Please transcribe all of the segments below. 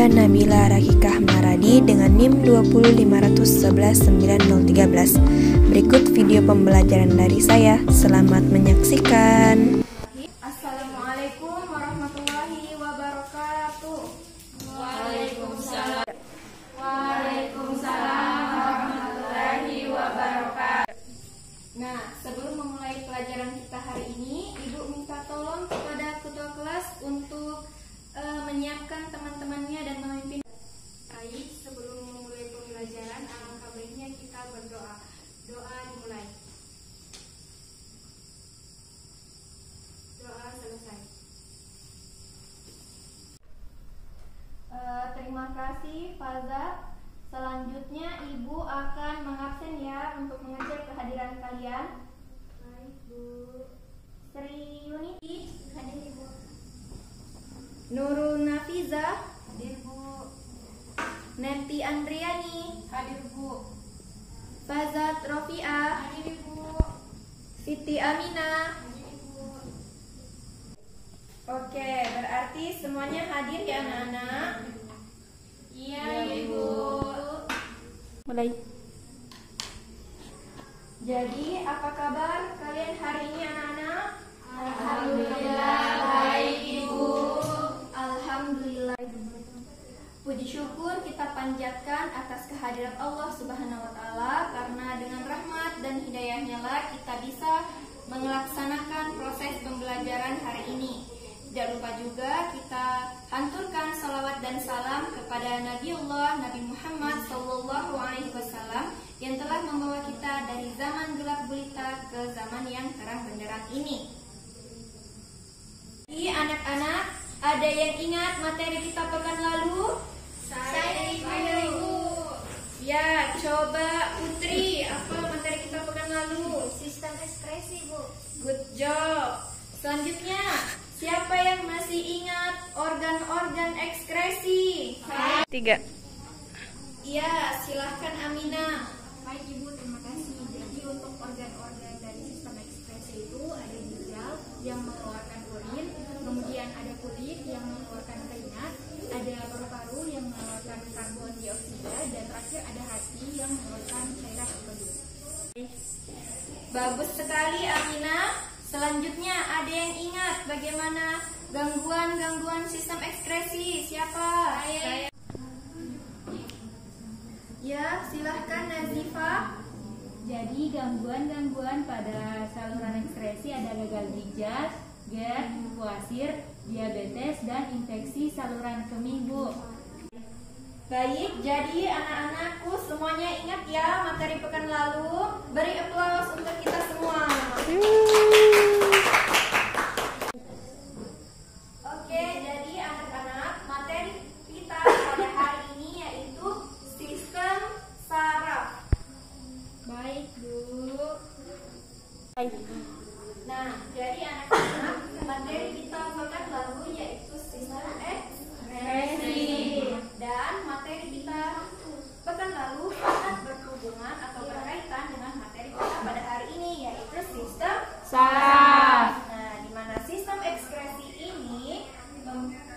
Saya Nabila Rakikah Maradi dengan NIM 205119013. Berikut video pembelajaran dari saya. Selamat menyaksikan. Assalamualaikum warahmatullahi wabarakatuh. Waalaikumsalam. Waalaikumsalam warahmatullahi wabarakatuh. Nah, sebelum memulai pelajaran kita hari ini, Ibu minta tolong kepada ketua kelas untuk menyiapkan teman-temannya dan memimpin. Baik, sebelum memulai pembelajaran, alangkah baiknya kita berdoa. Doa dimulai. Doa selesai. Terima kasih, Faza. Selanjutnya, Ibu akan mengabsen ya untuk mengecek kehadiran kalian. Baik, Bu. Sri Yuniti, hadir Ibu. Nurul Nafiza, hadir Bu. Neti Andriani, hadir Bu. Fazat Rofiah, hadir Bu. Siti Amina, hadir Bu. Oke, berarti semuanya hadir ya anak-anak? Iya, Ibu. Mulai. Jadi, apa kabar kalian hari ini anak-anak? Alhamdulillah baik, Ibu. Alhamdulillah. Puji syukur kita panjatkan atas kehadiran Allah Subhanahu wa taala, karena dengan rahmat dan hidayahnya lah kita bisa melaksanakan proses pembelajaran hari ini. Tidak lupa juga kita hanturkan salawat dan salam kepada Nabiullah Nabi Muhammad SAW yang telah membawa kita dari zaman gelap gulita ke zaman yang terang benderang ini. Jadi anak-anak, ada yang ingat materi kita pekan lalu? Saya ingat, Ibu. Ya, coba Putri, apa materi kita pekan lalu? Sistem ekspresi, Bu. Good job. Selanjutnya, siapa yang masih ingat organ-organ ekskresi? 3. Iya, silahkan Amina. Baik, Ibu, terima kasih. Jadi untuk organ-organ dari sistem ekspresi itu ada ginjal yang mengeluarkan urin, kemudian ada kulit yang mengeluarkan keringat, ada paru-paru yang mengeluarkan karbon dioksida, dan terakhir ada hati yang mengeluarkan cairan oksigen. Bagus sekali Amina. Selanjutnya ada yang ingat bagaimana gangguan-gangguan sistem ekskresi? Siapa? Saya. Ya, silahkan Nazifa. Jadi gangguan-gangguan pada saluran ekskresi ada gagal ginjal, GERD, puasir, diabetes, dan infeksi saluran kemih, Bu. Baik, jadi anak-anakku semuanya ingat ya materi pekan lalu. Beri aplaus untuk kita semua. Oke, jadi anak-anak, materi kita pada hari ini yaitu sistem saraf. Baik, Bu. Nah, jadi anak-anak, materi kita pekan lalu yaitu sistem ekspresi. Dan materi kita pekan lalu sangat berhubungan atau berkaitan dengan materi kita pada hari ini yaitu sistem Saraf. Nah, di mana sistem ekspresi ini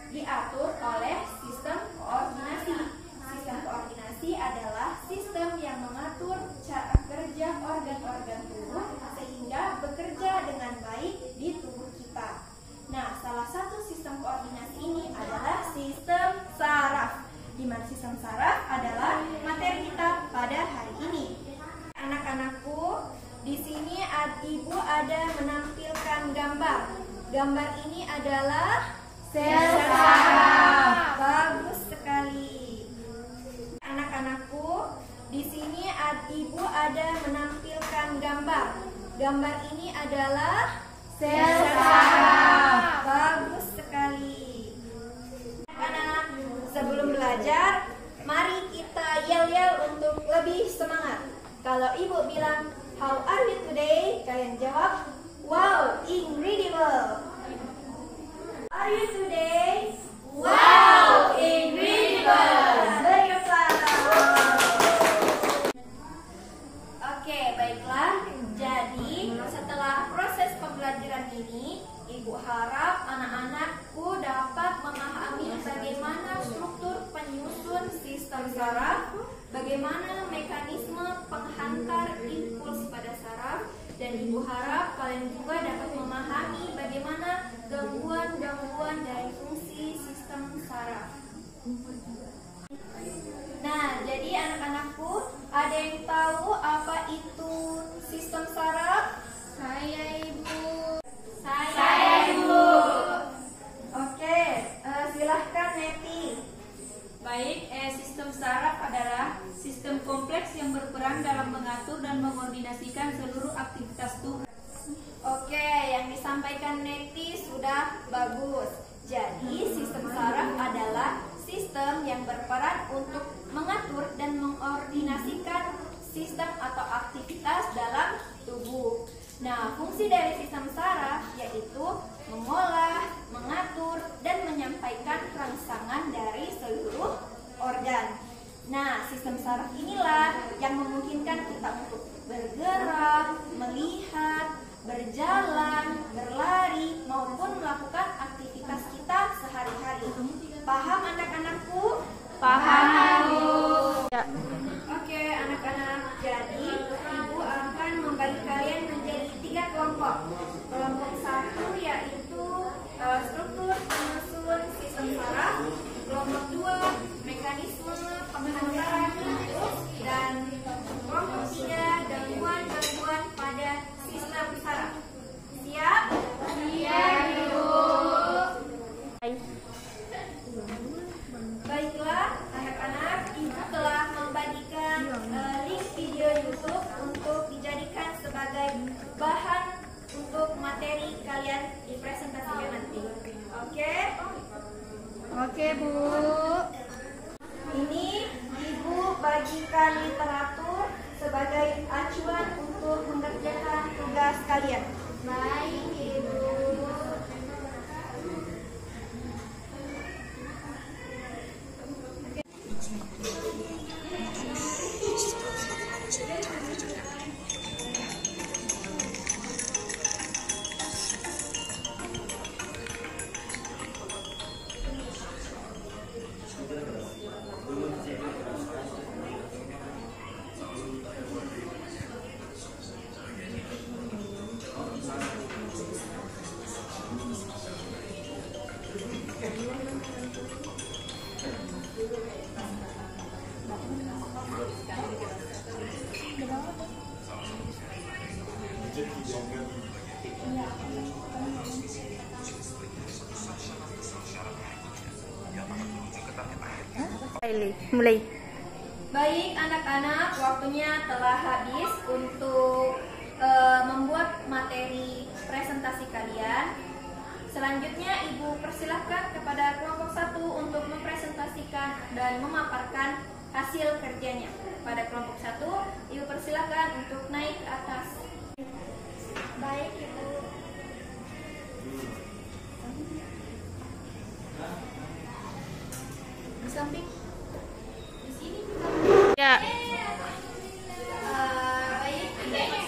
diatur oleh sistem koordinasi. Sistem koordinasi adalah sistem yang mengatur cara kerja organ-organ tubuh sehingga bekerja dengan baik di tubuh kita. Nah, salah satu sistem koordinasi ini adalah sistem saraf. Di mana sistem saraf adalah materi kita pada hari ini. Anak-anakku, di sini Ibu ada menampilkan gambar. Gambar ini adalah sel saraf. Bagus sekali. Anak-anakku, di sini Ibu ada menampilkan gambar. Gambar ini adalah sel saraf. Bagus sekali. Anak-anak, sebelum belajar, mari kita yel-yel untuk lebih semangat. Kalau Ibu bilang, how are you today? Kalian jawab, wow, incredible. Are you today? Wow, incredible. Beri aplaus. Oke, baiklah. Jadi, setelah proses pembelajaran ini, Ibu harap anak-anakku dapat memahami bagaimana struktur sistem saraf, bagaimana mekanisme penghantar impuls pada saraf, dan Ibu harap kalian juga dapat memahami bagaimana gangguan-gangguan dari fungsi sistem saraf. Nah, jadi anak-anakku, ada yang tahu apa itu sistem saraf? Saya Ibu. Saya Ibu. Oke, silahkan Neti. Baik, sistem saraf adalah sistem kompleks yang berperan dalam mengatur dan mengkoordinasikan seluruh aktivitas tubuh. Oke, yang disampaikan Neti sudah bagus. Jadi, sistem saraf adalah sistem yang berperan untuk mengatur dan mengkoordinasikan sistem atau aktivitas dalam tubuh. Nah, fungsi dari sistem saraf yaitu mengolah, mengatur, dan menyampaikan rangsangan dari seluruh organ. Nah, sistem saraf inilah yang memungkinkan kita untuk bergerak, melihat, berjalan, berlari, maupun melakukan aktivitas kita sehari-hari. Paham anak-anakku? Paham, Bu. Oke, anak-anak. Jadi, Ibu akan membagi kalian menjadi 3 kelompok. Kelompok 1 yaitu struktur penyusun sistem saraf. Kelompok 2 mekanisme penghantaran impuls, dan kelompok 3 gangguan-gangguan pada sistem saraf. Siap? Siap, Ibu. Baiklah, anak-anak, Ibu telah membagikan link video YouTube untuk dijadikan sebagai bahan untuk materi kalian dipresentasikan nanti. Oke? Oke, Bu. Ini Ibu bagikan literatur sebagai acuan untuk mengerjakan tugas kalian. Baik, Ibu. Mulai. Baik anak-anak, waktunya telah habis untuk membuat materi presentasi kalian. Selanjutnya Ibu persilahkan kepada kelompok 1 untuk mempresentasikan dan memaparkan hasil kerjanya. Pada kelompok 1, Ibu persilahkan untuk naik ke atas. Baik, Ibu. Di samping. Ya. Baik,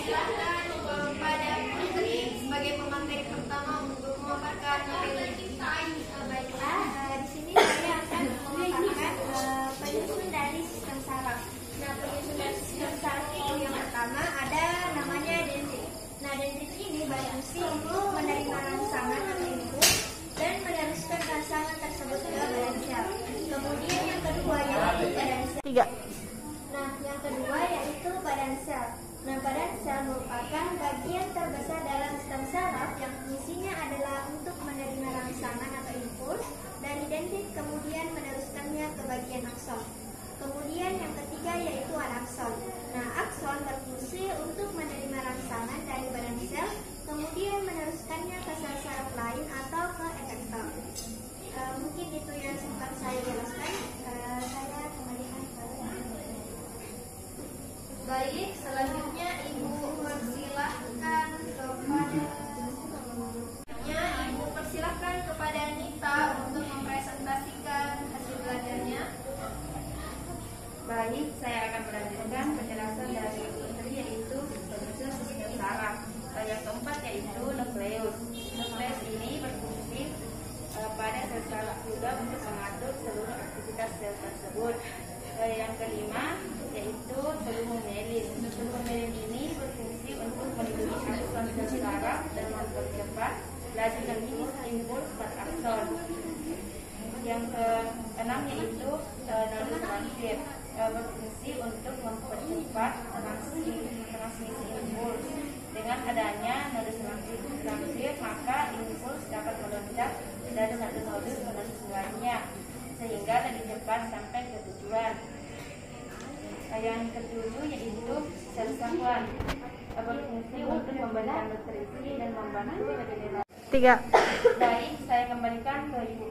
silakan kepada Putri sebagai pemateri pertama untuk memaparkan materi. Baiklah, di sini saya akan memaparkan penyusun dari sistem saraf. Nah, penyusun dari sistem saraf itu yang pertama ada namanya dendrit. Nah, dendrit ini berfungsi untuk menerima rangsangan atau input dan meneruskan rangsangan tersebut ke badan sel. Kemudian yang kedua yaitu badan sel. 3. Nah, yang kedua yaitu badan sel. Nah, badan sel merupakan bagian terbesar dalam sistem saraf yang fungsinya adalah untuk menerima rangsangan atau impuls dari dendrit kemudian meneruskannya ke bagian akson. Kemudian yang ketiga yaitu anakson. Nah, akson berfungsi untuk menerima rangsangan dari badan sel kemudian meneruskannya ke sel saraf lain atau ke efektor. Mungkin itu yang sempat saya jelaskan. Saya kembalikan kepada Baik, selanjutnya Ibu persilahkan kepada Nita untuk mempresentasikan hasil belajarnya. Baik, saya akan melanjutkan penjelasan dari Putri yaitu penyusun sistem saraf. Yang keempat yaitu nukleus. Nukleus ini berfungsi pada sel saraf juga untuk mengatur seluruh aktivitas sel tersebut. Yang kelima yaitu telur-melin. Telur-melin ini berfungsi untuk melindungi akson sel saraf dan mempercepat laju nangis impuls pada akson. Yang keenam yaitu neurotransit, berfungsi untuk mempercepat transmisi impuls. Dengan adanya neurotransit, maka impuls dapat meloncat dari satu node ke node selanjutnya sehingga lebih cepat sampai ke tujuan. Yang ketujuh yaitu sel syahwat, berfungsi untuk memberikan nutrisi dan membantu regenerasi. 3. Baik, saya kembalikan ke Ibu.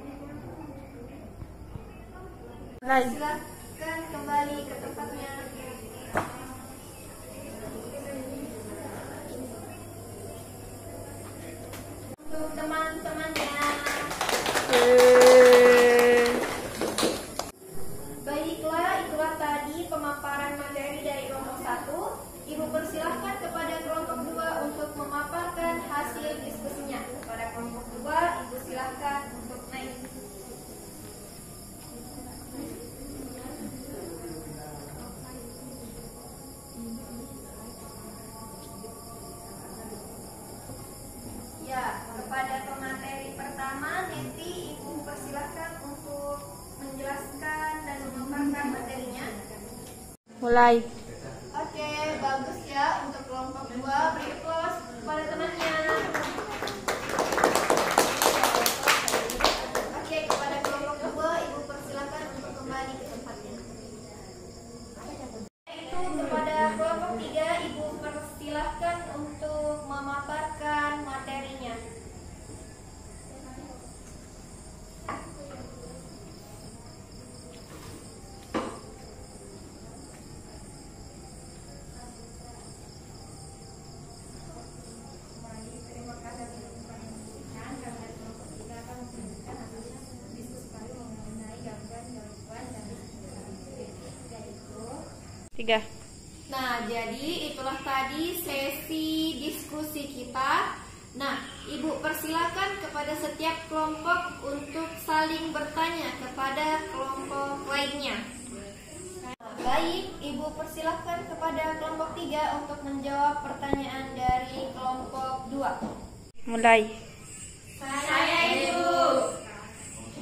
Silakan kembali ke tempatnya. Untuk teman-temannya. Baiklah, itulah tadi pemaparan materi dari kelompok 1. Ibu persilahkan kepada kelompok 2 untuk memaparkan hasil diskusinya. Kepada kelompok 2, Ibu silahkan untuk naik. Ya, kepada pemateri pertama, nanti Ibu persilahkan untuk menjelaskan dan memaparkan materinya. Mulai. Oke, bagus ya untuk kelompok 2. Beri applause kepada temannya. Oke, kepada kelompok 2, Ibu persilahkan untuk kembali ke tempatnya. Itu kepada kelompok 3, Ibu persilahkan untuk memaparkan materinya. Tiga. Nah, jadi itulah tadi sesi diskusi kita. Nah, Ibu persilakan kepada setiap kelompok untuk saling bertanya kepada kelompok lainnya. Baik, Ibu persilakan kepada kelompok 3 untuk menjawab pertanyaan dari kelompok 2. Mulai. Saya Ibu.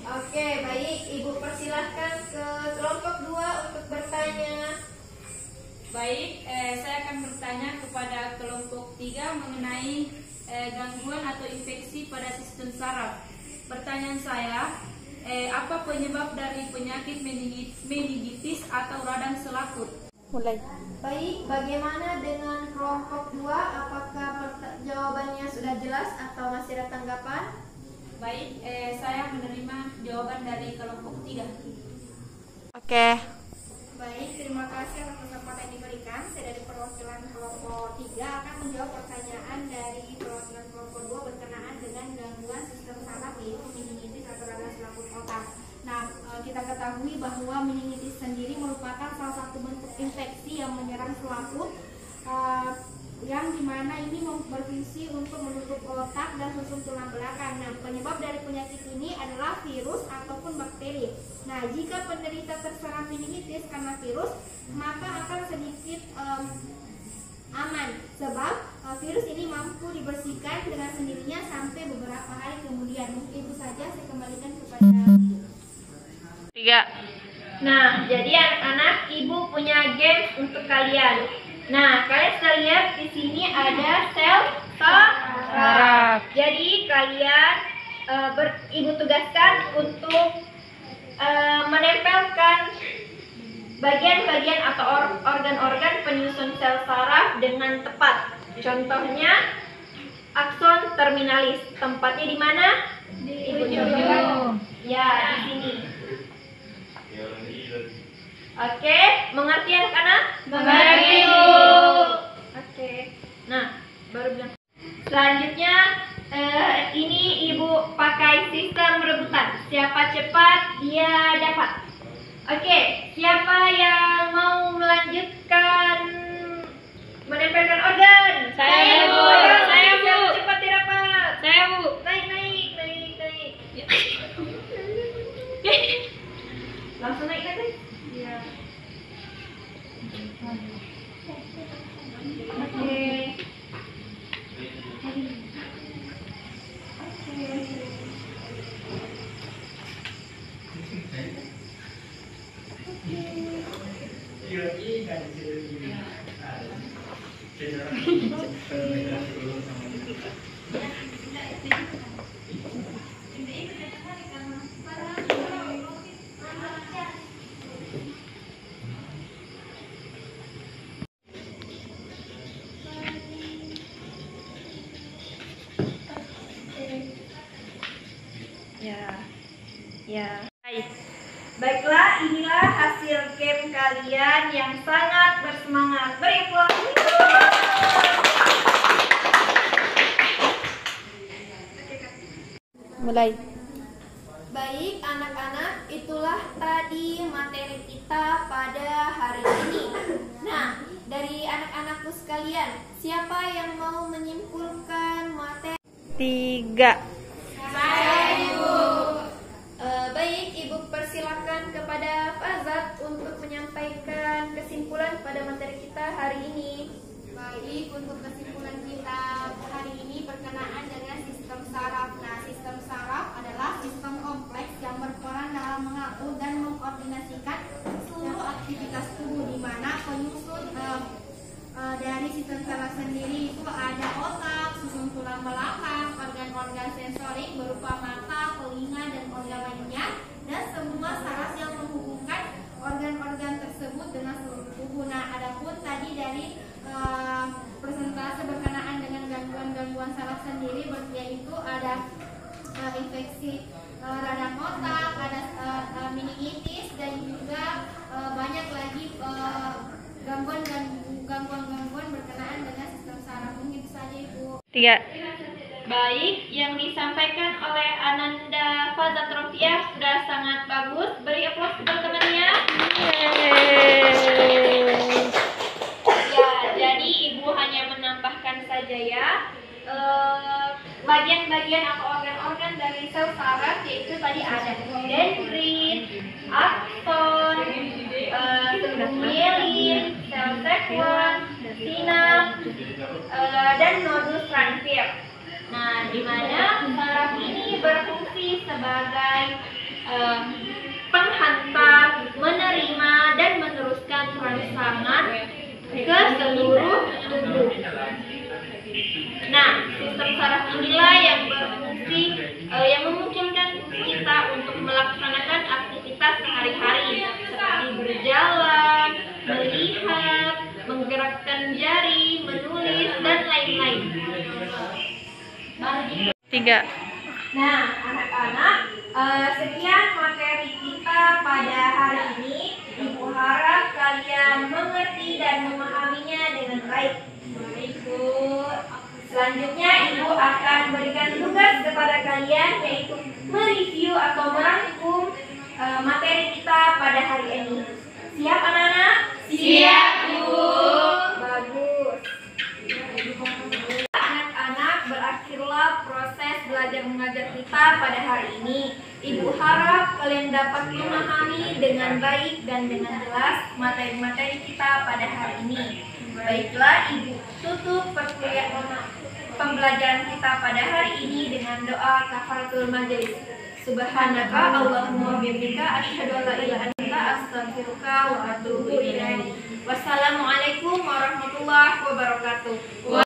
Oke, baik, Ibu persilahkan ke kelompok 2 untuk bertanya. Baik, saya akan bertanya kepada kelompok 3 mengenai gangguan atau infeksi pada sistem saraf. Pertanyaan saya, apa penyebab dari penyakit meningitis atau radang selaput? Mulai. Baik, bagaimana dengan kelompok 2? Apakah jawabannya sudah jelas atau masih ada tanggapan? Baik, saya menerima jawaban dari kelompok 3. Oke. Baik, terima kasih atas kesempatan yang diberikan. Saya dari perwakilan kelompok 3 akan menjawab pertanyaan dari perwakilan kelompok 2 berkenaan dengan gangguan sistem saraf yaitu meningitis atau radang selaput otak. Nah, kita ketahui bahwa meningitis sendiri merupakan salah satu bentuk infeksi yang menyerang selaput, yang dimana ini berfungsi untuk menutup otak dan susun tulang belakang. Nah, penyebab dari penyakit ini adalah virus ataupun bakteri. Nah, jika penderita terserang meningitis karena virus, maka akan sedikit aman, sebab virus ini mampu dibersihkan dengan sendirinya sampai beberapa hari kemudian. Mungkin itu saja, saya kembalikan kepada 3. Nah, jadi anak-anak, Ibu punya games untuk kalian. Nah, kalian sudah lihat di sini ada sel saraf. Jadi kalian Ibu tugaskan untuk menempelkan bagian-bagian atau organ-organ penyusun sel saraf dengan tepat. Contohnya akson terminalis. Tempatnya di mana? Ibu contohkan. Ya, di sini. Oke, mengerti anak-anak? Mengerti, Bu. Oke. Nah, baru bilang. Selanjutnya ini Ibu pakai sistem rebutan. Siapa cepat dia dapat. Oke, siapa yang mau melanjutkan menempelkan organ? Saya, Bu. Ayo, Saya, Bu. siapa cepat dia dapat. Saya, Bu. Naik. Langsung naik. Iya. Baiklah, inilah hasil camp kalian yang sangat bersemangat. Beri aplaus. Mulai. Baik anak-anak, itulah tadi materi kita pada hari ini. Nah, dari anak-anakku sekalian, siapa yang mau menyimpulkan materi? 3. Baik, Ibu persilakan kepada Fazat untuk menyampaikan kesimpulan pada materi kita hari ini. Baik, untuk kesimpulan kita hari ini berkenaan dengan sistem saraf. Nah, sistem saraf adalah sistem kompleks yang berperan dalam mengatur dan mengkoordinasikan seluruh aktivitas tubuh, di mana penyusun dari sistem saraf sendiri itu ada otak, susun tulang belakang, organ-organ sensorik berupa mata, telinga, dan organ lainnya, dan semua saraf yang menghubungkan organ-organ tersebut dengan seluruh tubuh. Nah, adapun tadi dari persentase berkenaan dengan gangguan-gangguan saraf sendiri, yaitu ada infeksi radang otak, ada meningitis, dan juga banyak lagi gangguan-gangguan berkenaan dengan sistem saraf. Mungkin saja Ibu. 3. Baik, yang disampaikan oleh Ananda Fazat Rofiah sudah sangat bagus. Beri aplaus teman-temannya. Ya, jadi Ibu hanya menambahkan saja ya bagian-bagian atau organ-organ dari sel saraf, yaitu tadi ada dendrit, akson, sel myelin, sel sekuan, sinap, dan nodus transfer. Nah, di mana saraf ini berfungsi sebagai penghantar, menerima, dan meneruskan rangsangan ke seluruh tubuh. Nah, sistem saraf inilah yang berfungsi, yang memungkinkan kita untuk melaksanakan aktivitas sehari-hari seperti berjalan, melihat, menggerakkan jari, menulis, dan lain-lain. 3. Nah, anak-anak, sekian materi kita pada hari ini. Ibu harap kalian mengerti dan memahaminya dengan baik. Ibu, selanjutnya Ibu akan berikan tugas kepada kalian, yaitu mereview atau merangkum materi kita pada hari ini. Siap anak-anak? Siap, Bu. Bagus. Anak-anak, berakhirlah proses belajar mengajar kita pada hari ini. Ibu harap kalian dapat memahami dengan baik dan dengan jelas materi-materi kita pada hari ini. Baiklah, Ibu tutup pembelajaran kita pada hari ini dengan doa kafaratul majelis. Subhanaka Allahumma bihamdika asyhadu an la ilaha illa anta astaghfiruka wa atubu ilaik. Wassalamualaikum warahmatullahi wabarakatuh.